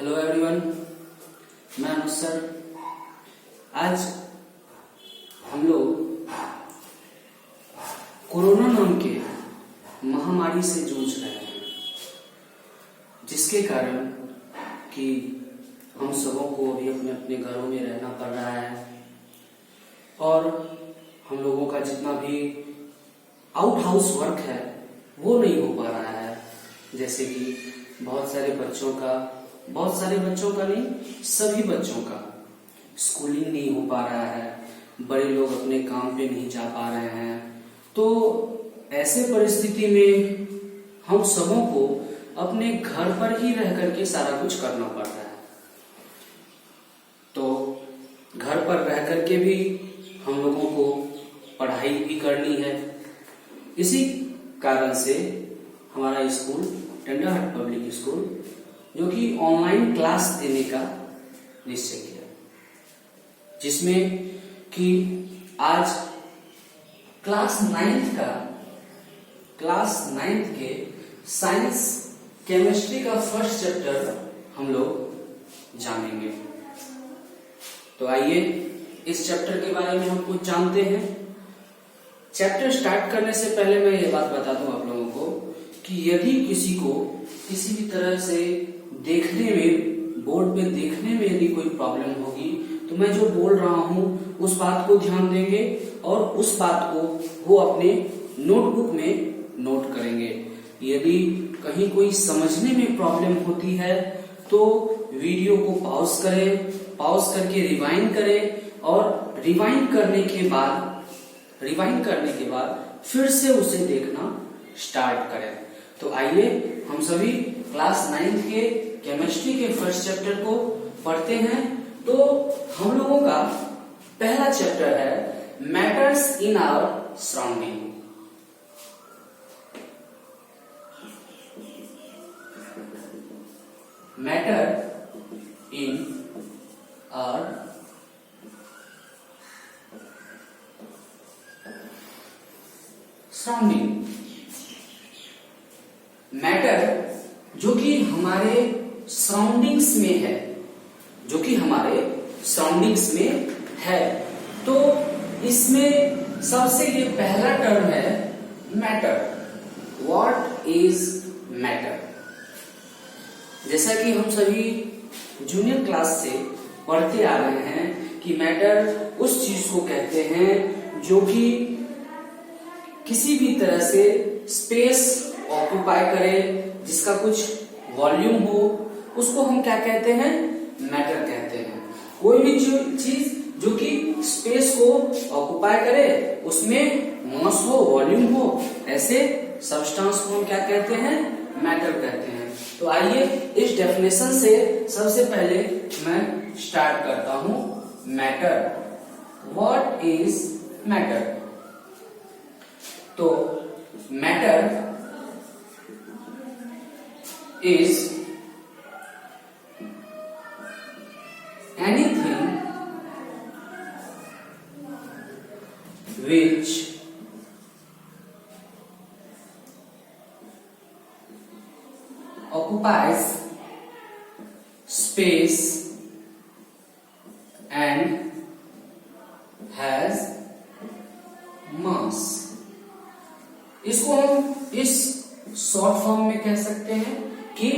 Hello everyone, मैं अनुज sir. आज हम लोग कोरोना नाम के महामारी से जूझ रहे हैं, जिसके कारण कि हम सबों को अभी अपने अपने घरों में रहना पड़ रहा है और हम लोगों का जितना भी आउट हाउस वर्क है वो नहीं हो पा रहा है। जैसे कि बहुत सारे बच्चों का नहीं, सभी बच्चों का स्कूलिंग नहीं हो पा रहा है, बड़े लोग अपने काम पे नहीं जा पा रहे हैं। तो ऐसे परिस्थिति में हम सबों को अपने घर पर ही रह करके सारा कुछ करना पड़ रहा है। तो घर पर रह करके भी हम लोगों को पढ़ाई भी करनी है। इसी कारण से हमारा स्कूल टेंडरहार्ट पब्लिक स्कूल जो कि ऑनलाइन क्लास देने का निश्चय किया, जिसमें कि आज क्लास नाइन्थ के साइंस केमिस्ट्री का फर्स्ट चैप्टर हम लोग जानेंगे। तो आइए इस चैप्टर के बारे में हम कुछ जानते हैं। चैप्टर स्टार्ट करने से पहले मैं ये बात बता दूं आप लोगों को कि यदि किसी को किसी भी तरह से देखने में, बोर्ड पे देखने में यदि कोई प्रॉब्लम होगी तो मैं जो बोल रहा हूं उस बात को ध्यान देंगे और उस बात को वो अपने नोटबुक में नोट करेंगे। यदि कहीं कोई समझने में प्रॉब्लम होती है तो वीडियो को पॉज करके रिवाइंड करें और रिवाइंड करने के बाद फिर से उसे देखना स्टार्ट करें। तो आइए हम सभी क्लास 9 के केमिस्ट्री के फर्स्ट चैप्टर को पढ़ते हैं। तो हम लोगों का पहला चैप्टर है matters in our surrounding. Matter in our surrounding. Matter जो कि हमारे सराउंडिंग्स में है, तो इसमें सबसे ये पहला टर्म है मैटर। What is matter? जैसा कि हम सभी जूनियर क्लास से पढ़ते आ रहे हैं कि मैटर उस चीज को कहते हैं जो कि किसी भी तरह से स्पेस ऑक्यूपाई करे, जिसका कुछ वॉल्यूम हो, उसको हम क्या कहते हैं? मैटर कहते हैं। कोई भी चीज जो कि स्पेस को ऑक्यूपाई करे, उसमें मास हो, वॉल्यूम हो, ऐसे सब्सटेंस को हम क्या कहते हैं? मैटर कहते हैं। तो आइए इस डेफिनेशन से सबसे पहले मैं स्टार्ट करता हूं। Matter, what is matter? तो matter is anything which occupies space and has mass। इसको हम इस शॉर्ट फॉर्म में कह सकते हैं कि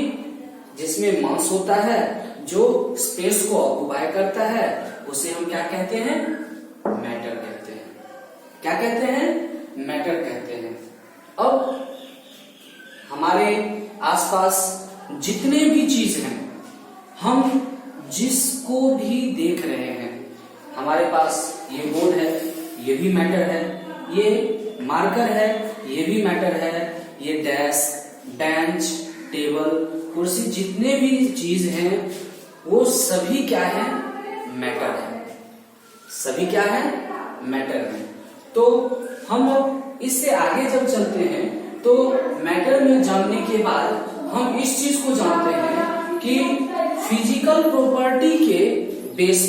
जिसमें मास होता है, जो स्पेस को ऑक्यूपाई करता है, उसे हम क्या कहते हैं? मैटर कहते हैं। क्या कहते हैं? मैटर कहते हैं। अब हमारे आसपास जितने भी चीज हैं, हम जिसको भी देख रहे हैं, हमारे पास ये बोर्ड है, ये भी मैटर है, ये मार्कर है, ये भी मैटर है, ये डेस्क, बेंच, टेबल, कुर्सी, जितने भी चीज हैं वो सभी क्या है? मैटर है। सभी क्या है? मैटर है। तो हम इससे आगे जब चलते हैं तो मैटर में जानने के बाद हम इस चीज को जानते हैं कि फिजिकल प्रॉपर्टी के बेस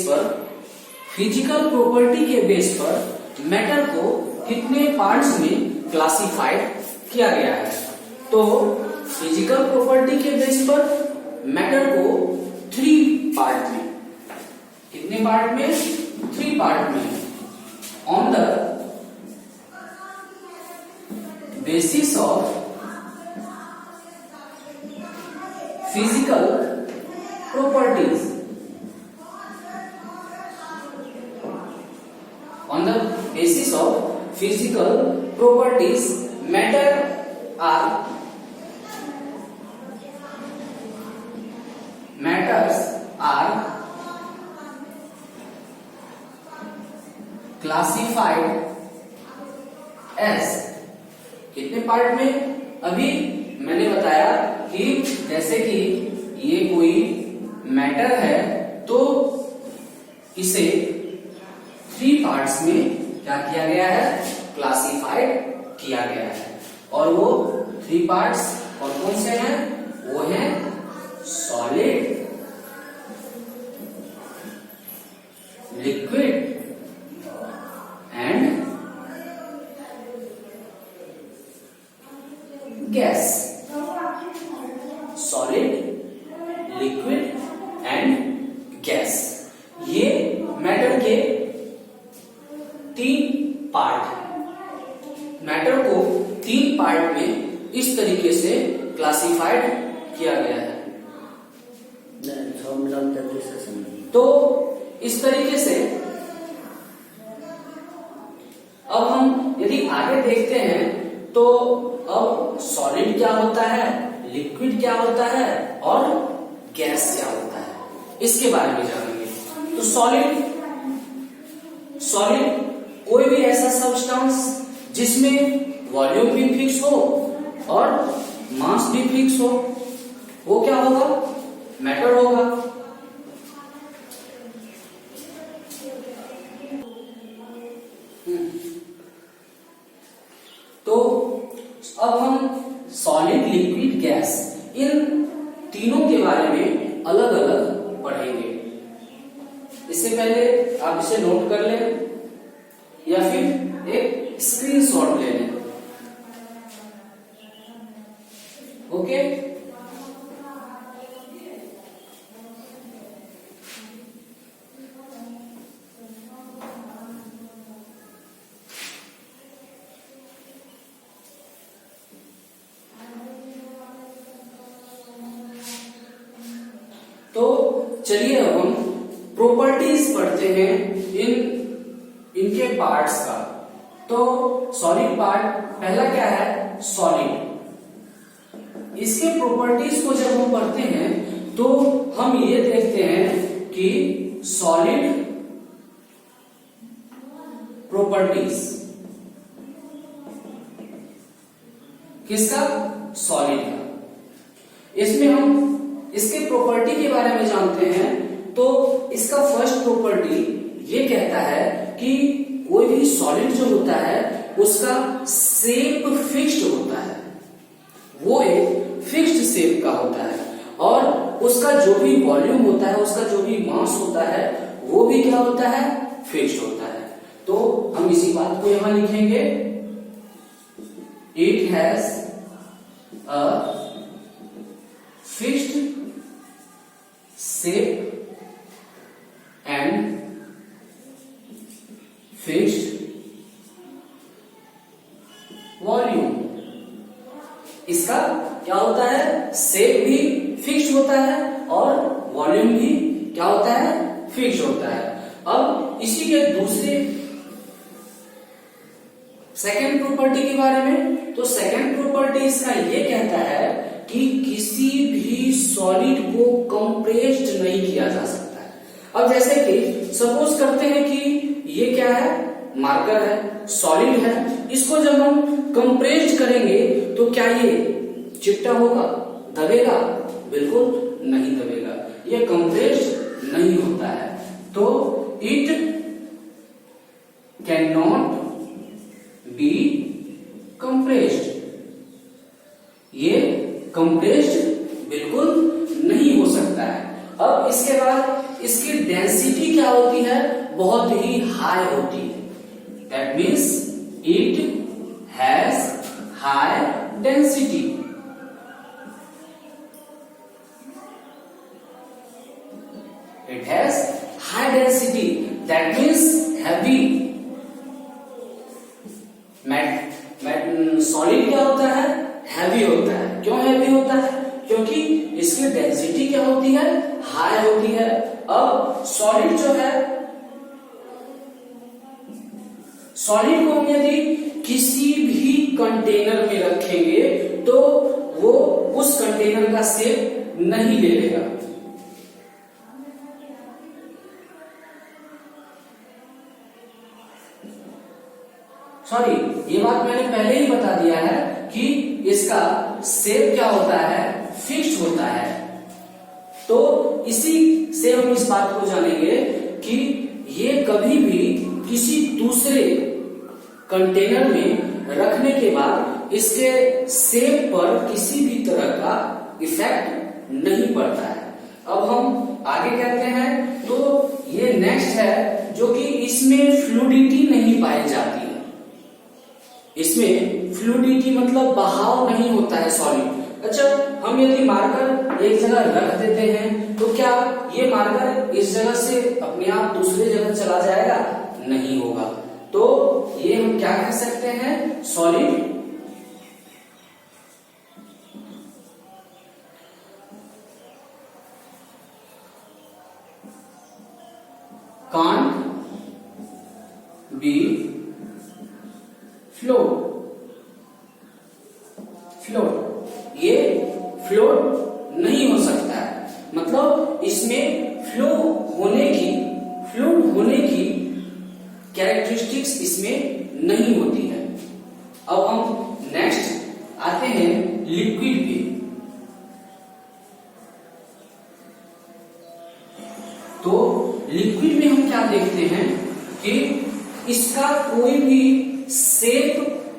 पर मैटर को कितने पार्ट्स में क्लासिफाइड किया गया है। तो फिजिकल प्रॉपर्टी के बेस पर मैटर को थ्री पार्ट में। कितने पार्ट में? थ्री पार्ट में। On the basis of physical properties. On the basis of physical properties, matters are classified as। कितने पार्ट में? अभी मैंने बताया कि जैसे कि ये कोई मैटर है तो इसे थ्री पार्ट्स में क्या किया गया है? क्लासिफाइड किया गया है। और वो थ्री पार्ट्स कौन कौन से हैं? वो हैं solid, liquid and gas. Solid, liquid and gas, ये मैटर के तीन पार्ट है। मैटर को तीन पार्ट में इस तरीके से क्लासिफाइड किया गया है। तो इस तरीके से अब हम यदि आगे देखते हैं तो अब सॉलिड क्या होता है, लिक्विड क्या होता है और गैस क्या होता है, इसके बारे में जानेंगे। तो सॉलिड कोई भी ऐसा सब्सटेंस जिसमें वॉल्यूम भी फिक्स हो और मास भी फिक्स हो, वो क्या होगा? मैटर होगा। तो अब हम सॉलिड, लिक्विड, गैस इन तीनों के बारे में अलग अलग पढ़ेंगे। इससे पहले आप इसे नोट कर लें या फिर एक स्क्रीनशॉट ले लें। ओके, तो चलिए अब हम प्रॉपर्टीज पढ़ते हैं इनके पार्ट्स का। तो सॉलिड पार्ट पहला क्या है? सॉलिड। इसके प्रॉपर्टीज को जब हम पढ़ते हैं तो हम ये देखते हैं कि सॉलिड प्रॉपर्टीज किसका? सॉलिड का। इसमें हम इसके प्रॉपर्टी के बारे में जानते हैं। तो इसका फर्स्ट प्रॉपर्टी ये कहता है कि कोई भी सॉलिड जो होता है उसका शेप फिक्स्ड होता है, वो एक फिक्स्ड शेप का होता है और उसका जो भी वॉल्यूम होता है, उसका जो भी मास होता है वो भी क्या होता है? फिक्स्ड होता है। तो हम इसी बात को यहां लिखेंगे, it has a fixed shape and fixed volume. इसका क्या होता है? शेप भी फिक्स्ड होता है और वॉल्यूम भी क्या होता है? फिक्स्ड होता है। अब इसी के दूसरे सेकेंड प्रॉपर्टी के बारे में। तो सेकेंड प्रॉपर्टी इसका ये कहता है कि किसी भी सॉलिड को कंप्रेस्ड नहीं किया जा सकता है। अब जैसे कि सपोज करते हैं कि ये क्या है? मार्कर है, सॉलिड है। इसको जब हम कंप्रेस्ड करेंगे तो क्या ये चिपटा होगा? दबेगा? बिल्कुल नहीं दबेगा, ये कंप्रेस्ड नहीं होता है। तो it can not be compressed, ये कंप्रेस्ड बिल्कुल नहीं हो सकता है। अब इसके बाद इसकी डेंसिटी क्या होती है? बहुत ही हाई होती है। That means it has high density. It has high density, that means heavy. Solid क्या होता है? हैवी होता है। क्यों हैवी होता है? क्योंकि इसकी डेंसिटी क्या होती है? हाई होती है। अब सॉलिड जो है, सॉलिड को हम यदि किसी भी कंटेनर में रखेंगे तो वो उस कंटेनर का शेप नहीं ले लेगा। सॉरी, ये बात मैंने पहले ही बता दिया है कि इसका शेप क्या होता है? फिक्स्ड होता है। तो इसी से हम इस बात को जानेंगे कि ये कभी भी किसी दूसरे कंटेनर में रखने के बाद इसके शेप पर किसी भी तरह का इफेक्ट नहीं पड़ता है। अब हम आगे कहते हैं, तो ये नेक्स्ट है जो कि इसमें फ्लूइडिटी नहीं पाई जाती है। इसमें फ्लूइडिटी मतलब बहाव नहीं होता है सॉलिड। अच्छा, हम यदि मार्कर एक जगह रख देते हैं तो क्या ये मार्कर इस जगह से अपने आप दूसरे जगह चला जाएगा? नहीं होगा। तो ये हम क्या कह सकते हैं? Solid can't be float. ये फ्लोट नहीं हो सकता है, मतलब इसमें फ्लूइड होने की कैरेक्टरिस्टिक्स इसमें नहीं होती है। अब हम नेक्स्ट आते हैं लिक्विड पे। तो लिक्विड में हम क्या देखते हैं कि इसका कोई भी शेप,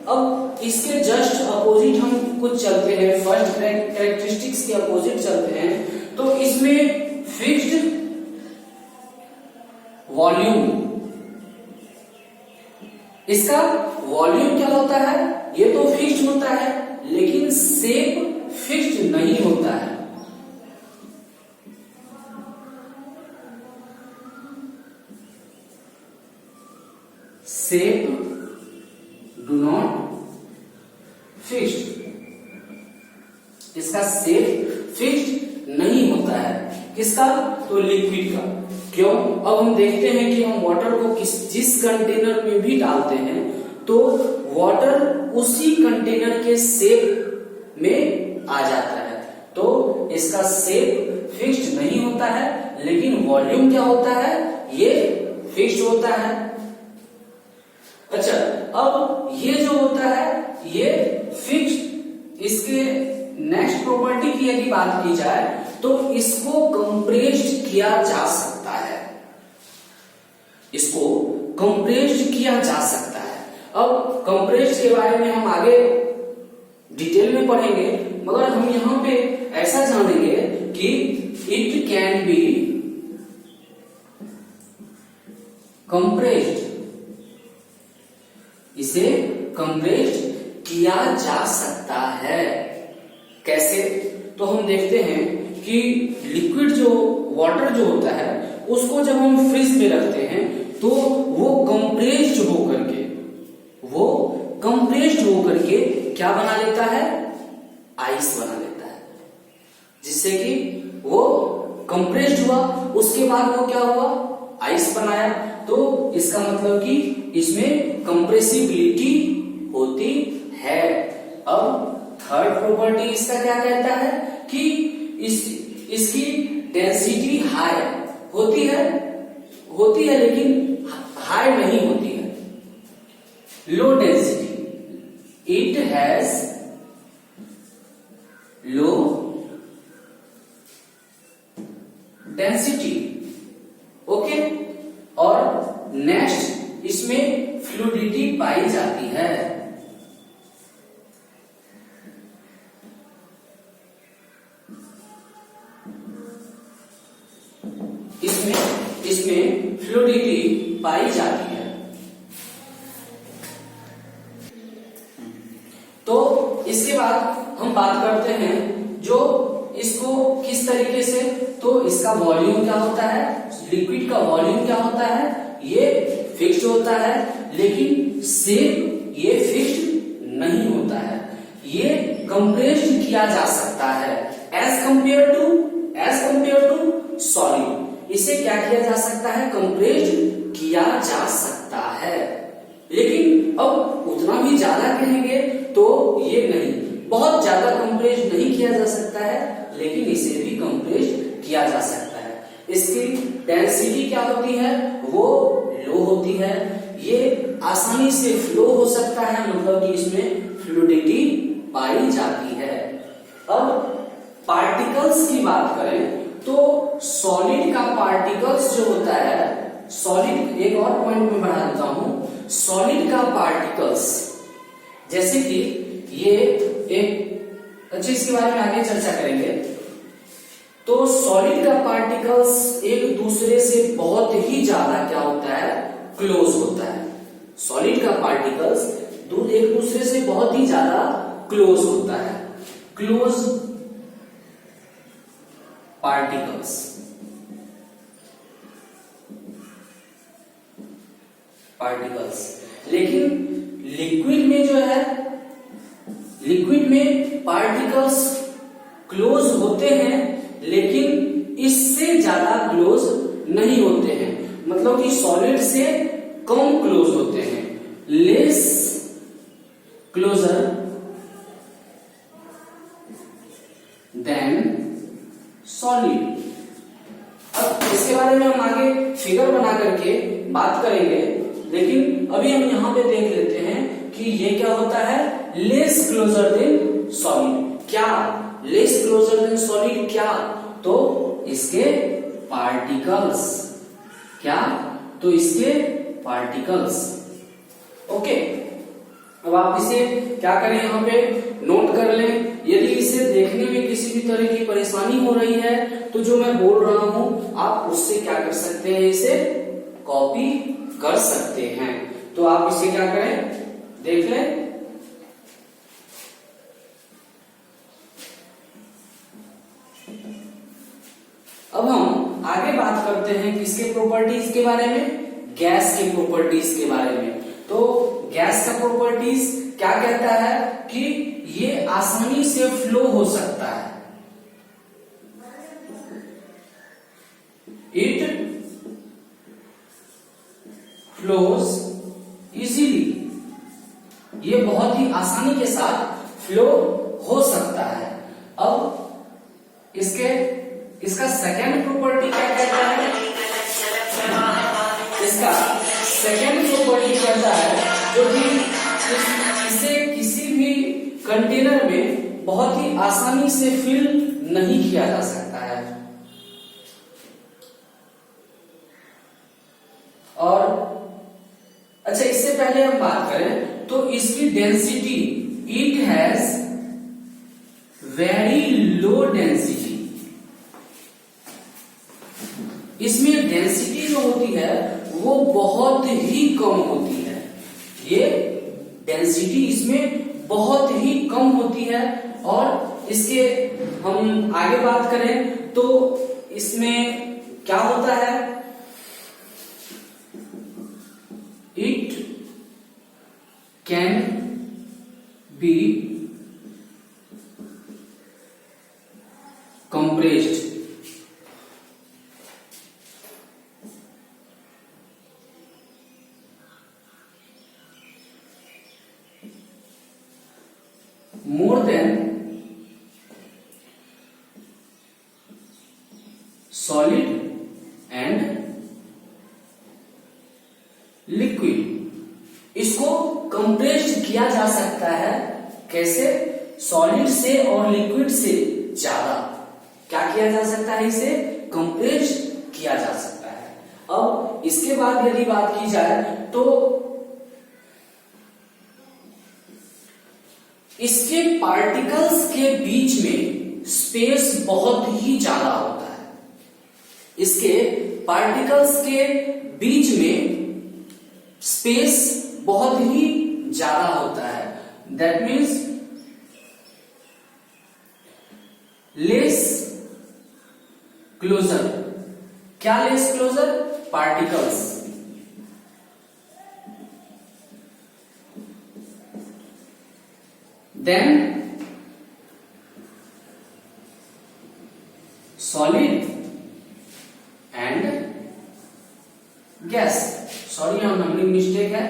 अब इसके जस्ट अपोजिट हम कुछ चलते हैं, फर्स्ट कैरेक्टरिस्टिक्स के अपोजिट चलते हैं, तो इसमें फिक्स्ड वॉल्यूम, इसका वॉल्यूम क्या होता है? ये तो फिक्स्ड होता है लेकिन शेप फिक्स्ड नहीं होता है। शेप डू नॉट फिक्स्ड, इसका शेप फिक्स्ड नहीं होता है। किसका? तो लिक्विड का। क्यों? अब हम देखते हैं कि हम वाटर को जिस कंटेनर में भी डालते हैं तो वाटर उसी कंटेनर के शेप में आ जाता है। तो इसका शेप फिक्स्ड नहीं होता है लेकिन वॉल्यूम क्या होता है? ये फिक्स्ड होता है। अच्छा, अब ये जो होता है ये फिक्स्ड, इसके नेक्स्ट प्रॉपर्टी की यदि बात की जाए तो इसको कंप्रेस्ड किया जा सकता है, इसको कंप्रेस्ड किया जा सकता है। अब कंप्रेस्ड के बारे में हम आगे डिटेल में पढ़ेंगे, मगर हम यहां पे ऐसा जानेंगे कि इट कैन बी कंप्रेस्ड, इसे कंप्रेस्ड किया जा सकता है। कैसे? तो हम देखते हैं कि लिक्विड जो वाटर जो होता है उसको जब हम फ्रिज में रखते हैं तो वो कंप्रेस्ड होकर के क्या बना लेता है? आइस बना लेता है, जिससे कि वो कंप्रेस्ड हुआ, उसके बाद वो क्या हुआ? आइस बनाया। तो इसका मतलब कि इसमें कंप्रेसिबिलिटी होती है। अब थर्ड प्रॉपर्टी इसका क्या कहता है कि इसकी डेंसिटी हाई होती है लेकिन हाई नहीं होती है, low density. It has low density. Okay, और नेक्स्ट इसमें फ्लूइडिटी पाई जाती है। इसमें फ्लूइडिटी पाई जाती है। तो इसके बाद हम बात करते हैं जो इसको किस तरीके से, तो इसका वॉल्यूम क्या होता है? लिक्विड का वॉल्यूम क्या होता है, ये फिक्स्ड होता है, लेकिन शेप ये फिक्स्ड नहीं होता है, ये कंप्रेस्ड किया जा सकता है एज कंपेयर टू सॉलिड। इसे क्या किया जा सकता है, कंप्रेस्ड किया जा सकता है। लेकिन अब उतना भी ज्यादा कहेंगे तो ये नहीं, बहुत ज्यादा कंप्रेस नहीं किया जा सकता है, लेकिन इसे भी कंप्रेस किया जा सकता है। इसकी डेंसिटी क्या होती है, वो लो होती है, ये आसानी से फ्लो हो सकता है, मतलब कि इसमें फ्लूइडिटी पाई जाती है। अब पार्टिकल्स की बात करें तो सॉलिड का पार्टिकल्स जो होता है, सॉलिड एक और पॉइंट में बढ़ा देता हूं, सॉलिड का पार्टिकल्स जैसे कि ये एक अच्छे, इसके बारे में आगे चर्चा करेंगे। तो सॉलिड का पार्टिकल्स एक दूसरे से बहुत ही ज्यादा क्या होता है, क्लोज होता है। सॉलिड का पार्टिकल्स एक दूसरे से बहुत ही ज्यादा क्लोज होता है, क्लोज पार्टिकल्स। लेकिन लिक्विड में जो है, लिक्विड में पार्टिकल्स क्लोज होते हैं, लेकिन इससे ज्यादा क्लोज नहीं होते हैं, मतलब कि सॉलिड से कम क्लोज होते हैं, लेस क्लोजर देन सॉलिड। अब इसके बारे में हम आगे फिगर बना करके बात करेंगे, लेकिन अभी हम यहां पे देख लेते हैं कि ये क्या होता है, लेस क्लोजर देन सॉलिड। क्या लेस क्लोजर देन सॉलिड, क्या तो इसके पार्टिकल्स, क्या तो इसके पार्टिकल्स। ओके, अब आप इसे क्या करें, यहाँ पे नोट कर लें। यदि इसे देखने में किसी भी तरह की परेशानी हो रही है तो जो मैं बोल रहा हूं आप उससे क्या कर सकते हैं, इसे कॉपी कर सकते हैं। तो आप इसे क्या करें, देख लें। अब हम आगे बात करते हैं किसके प्रॉपर्टीज के बारे में, गैस के प्रॉपर्टीज के बारे में। तो गैस का प्रॉपर्टीज क्या कहता है कि ये आसानी से फ्लो हो सकता है, इट फ्लोज इजीली, ये बहुत ही आसानी के साथ फ्लो हो सकता है। अब इसका सेकेंड प्रॉपर्टी क्या कहता है, इसका सेकेंड प्रॉपर्टी कहता है जो कि इसे किसी भी कंटेनर में बहुत ही आसानी से फिल नहीं किया जा सकता है। और अच्छा, इससे पहले हम बात करें तो इसकी density, it has very low density. इसमें डेंसिटी जो होती है वो बहुत ही कम होती है, ये डेंसिटी इसमें बहुत ही कम होती है। और इसके हम आगे बात करें तो इसमें क्या होता है, it can be compressed more than solid and liquid। इसको कंप्रेस्ड किया जा सकता है, कैसे, सॉलिड से और लिक्विड से ज्यादा क्या किया जा सकता है, इसे कंप्रेस्ड किया जा सकता है। अब इसके बाद यदि बात की जाए तो इसके पार्टिकल्स के बीच में स्पेस बहुत ही ज्यादा होता है, इसके पार्टिकल्स के बीच में स्पेस बहुत ही ज्यादा होता है। दैट मीन्स लेस क्लोजर क्या less closer? Particles. Then solid and gas. Sorry यहां नंबरिंग मिस्टेक है।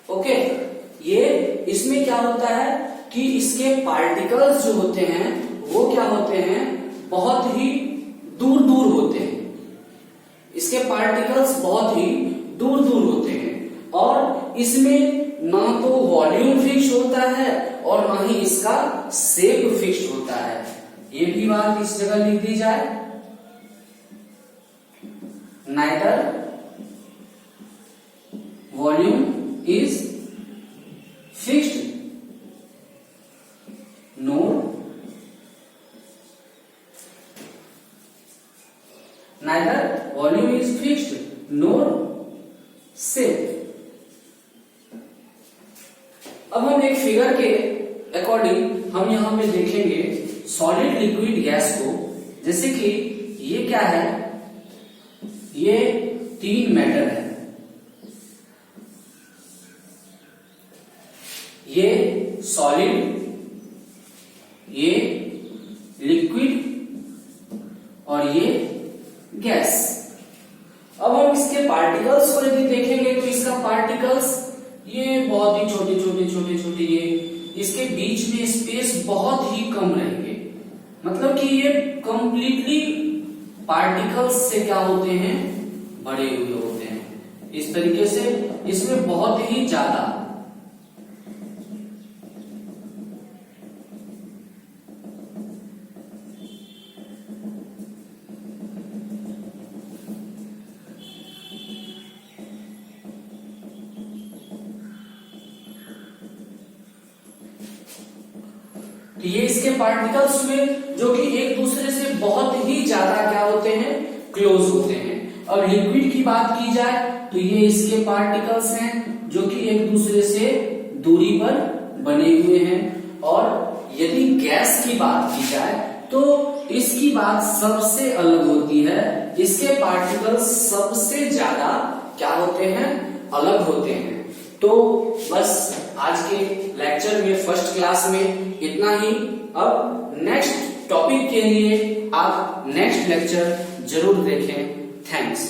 ओके, ये इसमें क्या होता है कि इसके पार्टिकल्स जो होते हैं वो क्या होते हैं, बहुत ही दूर दूर होते हैं। इसके पार्टिकल्स बहुत ही दूर दूर होते हैं और इसमें ना तो वॉल्यूम फिक्स होता है और ना ही इसका शेप फिक्स होता है। ये भी बात इस जगह लिख दी जाए, neither volume is fixed nor neither volume is fixed nor shape। अब हम एक फिगर के अकॉर्डिंग हम यहां पे देखेंगे सॉलिड लिक्विड गैस को। जैसे कि ये क्या है, ये 3 मैटर है, ये सॉलिड, ये लिक्विड और ये गैस। अब हम इसके पार्टिकल्स को यदि देखेंगे तो इसका पार्टिकल्स ये बहुत ही छोटे छोटे छोटे छोटे, ये इसके बीच में स्पेस बहुत ही कम रहेंगे। मतलब कि ये कंप्लीटली पार्टिकल्स से क्या होते हैं, बड़े हुए होते हैं। इस तरीके से इसमें बहुत ही ज्यादा ये इसके पार्टिकल्स हुए जो कि एक दूसरे से बहुत ही ज्यादा क्या होते हैं, क्लोज होते हैं। और लिक्विड की बात की जाए तो ये इसके पार्टिकल्स हैं जो कि एक दूसरे से दूरी पर बने हुए हैं। और यदि गैस की बात की जाए तो इसकी बात सबसे अलग होती है, इसके पार्टिकल्स सबसे ज्यादा क्या होते हैं, अलग होते हैं। तो बस आज के लेक्चर में फर्स्ट क्लास में इतना ही। अब नेक्स्ट टॉपिक के लिए आप नेक्स्ट लेक्चर जरूर देखें। थैंक्स।